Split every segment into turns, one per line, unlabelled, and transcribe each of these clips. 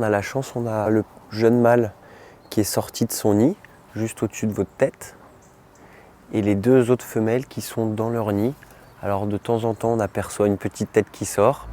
On a la chance, on a le jeune mâle qui est sorti de son nid, juste au-dessus de votre tête, et les deux autres femelles qui sont dans leur nid. Alors de temps en temps, on aperçoit une petite tête qui sort.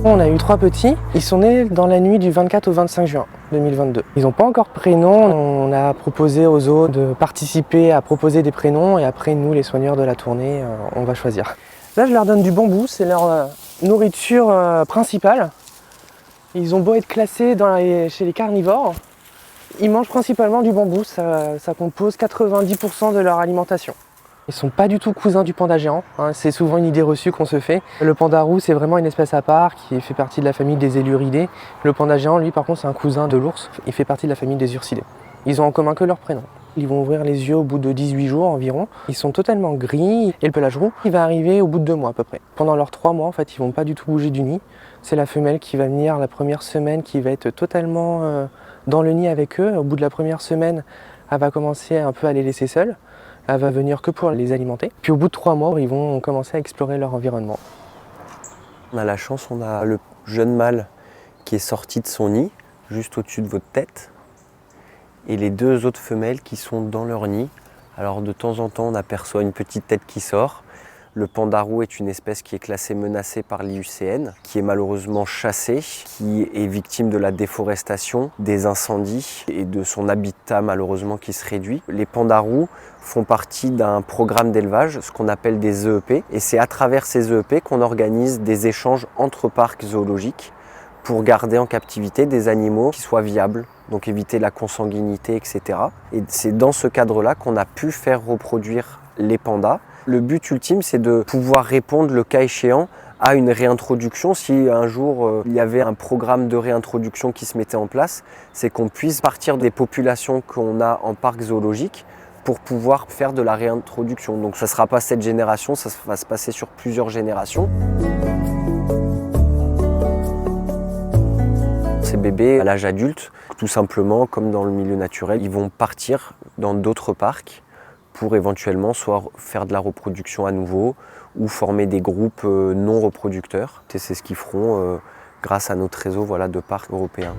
On a eu 3 petits, ils sont nés dans la nuit du 24 au 25 juin 2022. Ils n'ont pas encore de prénom, on a proposé aux autres de participer à proposer des prénoms et après nous, les soigneurs de la tournée, on va choisir. Là je leur donne du bambou, c'est leur nourriture principale. Ils ont beau être classés chez les carnivores, ils mangent principalement du bambou, ça compose 90% de leur alimentation. Ils ne sont pas du tout cousins du panda géant, hein, c'est souvent une idée reçue qu'on se fait. Le panda roux c'est vraiment une espèce à part qui fait partie de la famille des éluridés. Le panda géant lui par contre c'est un cousin de l'ours, il fait partie de la famille des ursidés. Ils ont en commun que leur prénom. Ils vont ouvrir les yeux au bout de 18 jours environ. Ils sont totalement gris et le pelage roux il va arriver au bout de 2 mois à peu près. Pendant leurs 3 mois en fait ils vont pas du tout bouger du nid. C'est la femelle qui va venir la première semaine qui va être totalement dans le nid avec eux. Au bout de la première semaine elle va commencer un peu à les laisser seuls. Elle va venir que pour les alimenter. Puis au bout de 3 mois, ils vont commencer à explorer leur environnement.
On a la chance, on a le jeune mâle qui est sorti de son nid, juste au-dessus de votre tête, et les deux autres femelles qui sont dans leur nid. Alors de temps en temps, on aperçoit une petite tête qui sort. Le panda roux est une espèce qui est classée menacée par l'IUCN, qui est malheureusement chassée, qui est victime de la déforestation, des incendies et de son habitat malheureusement qui se réduit. Les pandas roux font partie d'un programme d'élevage, ce qu'on appelle des EEP, et c'est à travers ces EEP qu'on organise des échanges entre parcs zoologiques pour garder en captivité des animaux qui soient viables, donc éviter la consanguinité, etc. Et c'est dans ce cadre-là qu'on a pu faire reproduire les pandas. Le but ultime, c'est de pouvoir répondre, le cas échéant, à une réintroduction. Si un jour il y avait un programme de réintroduction qui se mettait en place, c'est qu'on puisse partir des populations qu'on a en parc zoologique pour pouvoir faire de la réintroduction. Donc ça ne sera pas cette génération, ça va se passer sur plusieurs générations. Ces bébés, à l'âge adulte, tout simplement, comme dans le milieu naturel, ils vont partir dans d'autres parcs pour éventuellement soit faire de la reproduction à nouveau ou former des groupes non reproducteurs. Et c'est ce qu'ils feront grâce à notre réseau de parcs européens.